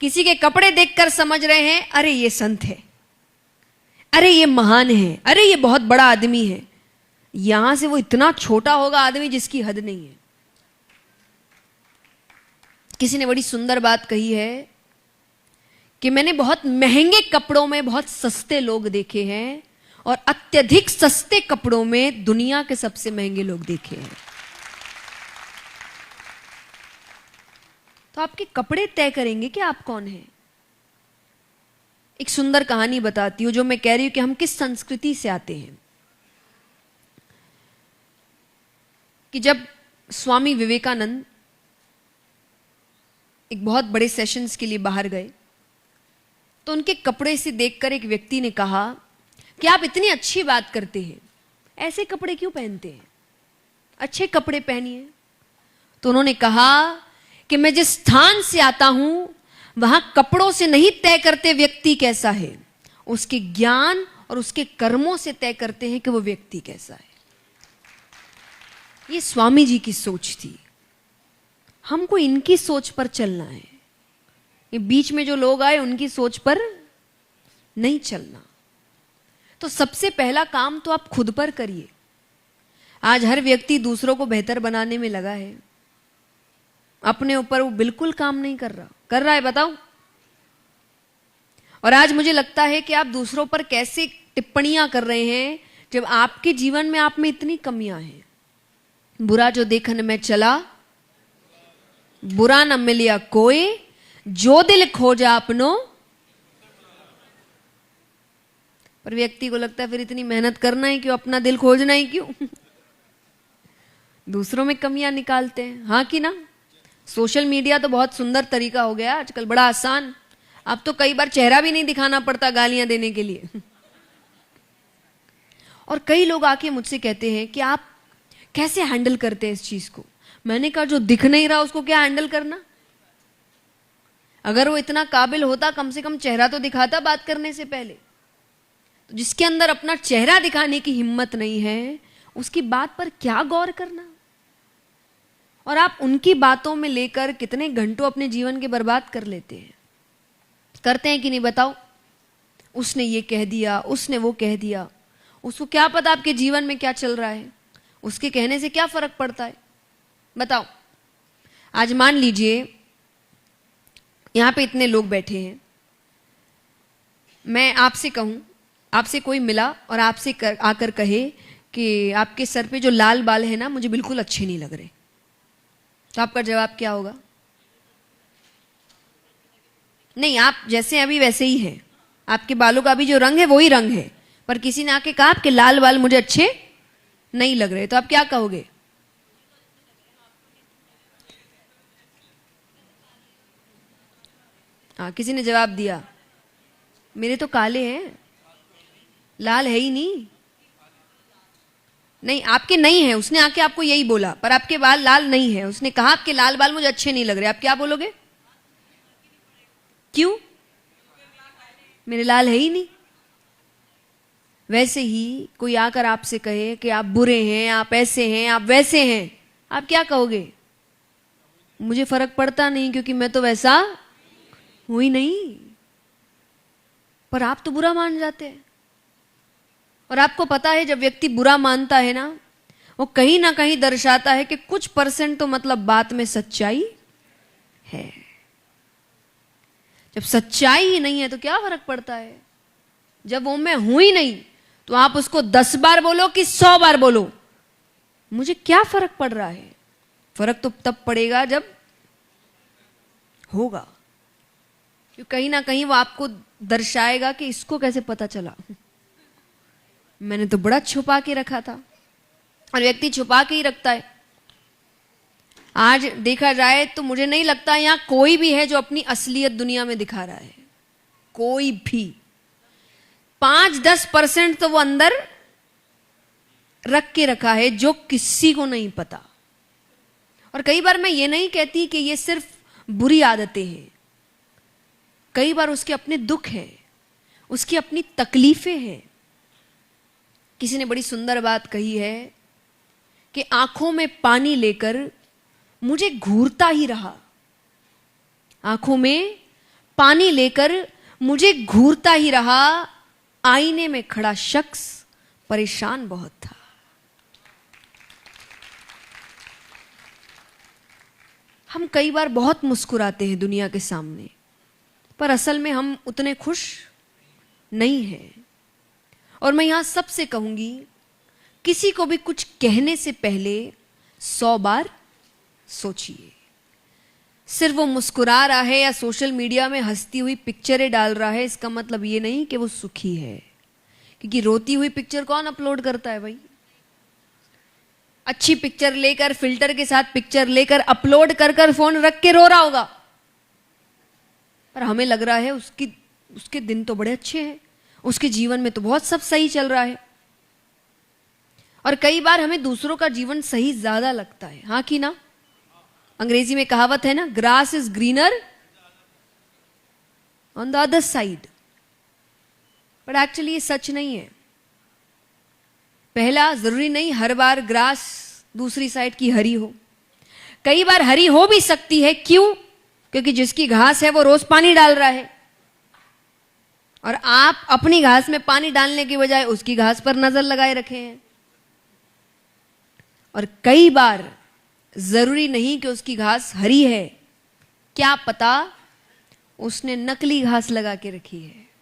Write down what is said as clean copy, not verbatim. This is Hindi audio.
किसी के कपड़े देखकर समझ रहे हैं अरे ये संत है, अरे ये महान है, अरे ये बहुत बड़ा आदमी है। यहां से वो इतना छोटा होगा आदमी जिसकी हद नहीं है। किसी ने बड़ी सुंदर बात कही है कि मैंने बहुत महंगे कपड़ों में बहुत सस्ते लोग देखे हैं और अत्यधिक सस्ते कपड़ों में दुनिया के सबसे महंगे लोग देखे हैं। तो आपके कपड़े तय करेंगे कि आप कौन हैं। एक सुंदर कहानी बताती हूं जो मैं कह रही हूं कि हम किस संस्कृति से आते हैं। कि जब स्वामी विवेकानंद एक बहुत बड़े सेशंस के लिए बाहर गए तो उनके कपड़े से देखकर एक व्यक्ति ने कहा कि आप इतनी अच्छी बात करते हैं, ऐसे कपड़े क्यों पहनते हैं, अच्छे कपड़े पहनिए। तो उन्होंने कहा कि मैं जिस स्थान से आता हूं वहां कपड़ों से नहीं तय करते व्यक्ति कैसा है, उसके ज्ञान और उसके कर्मों से तय करते हैं कि वो व्यक्ति कैसा है। ये स्वामी जी की सोच थी। हमको इनकी सोच पर चलना है, ये बीच में जो लोग आए उनकी सोच पर नहीं चलना। तो सबसे पहला काम तो आप खुद पर करिए। आज हर व्यक्ति दूसरों को बेहतर बनाने में लगा है, अपने ऊपर वो बिल्कुल काम नहीं कर रहा है, बताओ। और आज मुझे लगता है कि आप दूसरों पर कैसे टिप्पणियां कर रहे हैं जब आपके जीवन में आप में इतनी कमियां हैं। बुरा जो देखन में चला बुरा न मिलिया कोई, जो दिल खोजा अपनो। पर व्यक्ति को लगता है फिर इतनी मेहनत करना है क्यों, अपना दिल खोजना ही क्यों। दूसरों में कमियां निकालते हैं, हाँ कि ना। सोशल मीडिया तो बहुत सुंदर तरीका हो गया आजकल, बड़ा आसान। अब तो कई बार चेहरा भी नहीं दिखाना पड़ता गालियां देने के लिए। और कई लोग आके मुझसे कहते हैं कि आप कैसे हैंडल करते हैं इस चीज को। मैंने कहा जो दिख नहीं रहा उसको क्या हैंडल करना। अगर वो इतना काबिल होता कम से कम चेहरा तो दिखाता बात करने से पहले। तो जिसके अंदर अपना चेहरा दिखाने की हिम्मत नहीं है उसकी बात पर क्या गौर करना। और आप उनकी बातों में लेकर कितने घंटों अपने जीवन के बर्बाद कर लेते हैं। करते हैं कि नहीं बताओ। उसने ये कह दिया, उसने वो कह दिया, उसको क्या पता आपके जीवन में क्या चल रहा है, उसके कहने से क्या फर्क पड़ता है, बताओ। आज मान लीजिए यहां पे इतने लोग बैठे हैं, मैं आपसे कहूं, आपसे कोई मिला और आपसे आकर कहे कि आपके सर पे जो लाल बाल है ना मुझे बिल्कुल अच्छे नहीं लग रहे, तो आपका जवाब क्या होगा। नहीं, आप जैसे अभी वैसे ही हैं, आपके बालों का भी जो रंग है वही रंग है, पर किसी ने आके कहा आपके लाल बाल मुझे अच्छे नहीं लग रहे, तो आप क्या कहोगे। हाँ, किसी ने जवाब दिया मेरे तो काले हैं, लाल है ही नहीं। नहीं, आपके नहीं है, उसने आके आपको यही बोला, पर आपके बाल लाल नहीं है, उसने कहा आपके लाल बाल मुझे अच्छे नहीं लग रहे, आप क्या बोलोगे। क्यों, मेरे लाल है ही नहीं। वैसे ही कोई आकर आपसे कहे कि आप बुरे हैं, आप ऐसे हैं, आप वैसे हैं, आप क्या कहोगे। मुझे फर्क पड़ता नहीं क्योंकि मैं तो वैसा हूं ही नहीं। पर आप तो बुरा मान जाते हैं। और आपको पता है जब व्यक्ति बुरा मानता है ना, वो कहीं ना कहीं दर्शाता है कि कुछ % तो मतलब बात में सच्चाई है। जब सच्चाई ही नहीं है तो क्या फर्क पड़ता है। जब वो मैं हूं ही नहीं तो आप उसको 10 बार बोलो कि 100 बार बोलो, मुझे क्या फर्क पड़ रहा है। फर्क तो तब पड़ेगा जब होगा, क्योंकि कहीं ना कहीं वो आपको दर्शाएगा कि इसको कैसे पता चला, मैंने तो बड़ा छुपा के रखा था। और व्यक्ति छुपा के ही रखता है। आज देखा जाए तो मुझे नहीं लगता यहां कोई भी है जो अपनी असलियत दुनिया में दिखा रहा है, कोई भी। 5-10% तो वो अंदर रख के रखा है जो किसी को नहीं पता। और कई बार मैं ये नहीं कहती कि ये सिर्फ बुरी आदतें हैं, कई बार उसके अपने दुख हैं, उसकी अपनी तकलीफें हैं। किसी ने बड़ी सुंदर बात कही है कि आंखों में पानी लेकर मुझे घूरता ही रहा, आंखों में पानी लेकर मुझे घूरता ही रहा, आईने में खड़ा शख्स परेशान बहुत था। हम कई बार बहुत मुस्कुराते हैं दुनिया के सामने, पर असल में हम उतने खुश नहीं हैं। और मैं यहां सबसे कहूंगी, किसी को भी कुछ कहने से पहले 100 बार सोचिए। सिर्फ वो मुस्कुरा रहा है या सोशल मीडिया में हंसती हुई पिक्चरें डाल रहा है, इसका मतलब ये नहीं कि वो सुखी है, क्योंकि रोती हुई पिक्चर कौन अपलोड करता है भाई? अच्छी पिक्चर लेकर, फिल्टर के साथ पिक्चर लेकर अपलोड कर कर फोन रख के रो रहा होगा, पर हमें लग रहा है उसके दिन तो बड़े अच्छे हैं, उसके जीवन में तो बहुत सब सही चल रहा है। और कई बार हमें दूसरों का जीवन सही ज्यादा लगता है, हाँ कि ना? अंग्रेजी में कहावत है ना, grass is greener on the other side. But actually ये सच नहीं है। पहला, जरूरी नहीं हर बार ग्रास दूसरी साइड की हरी हो, कई बार हरी हो भी सकती है। क्यों? क्योंकि जिसकी घास है वो रोज पानी डाल रहा है, और आप अपनी घास में पानी डालने की बजाय उसकी घास पर नजर लगाए रखे हैं। और कई बार जरूरी नहीं कि उसकी घास हरी है, क्या पता उसने नकली घास लगा के रखी है।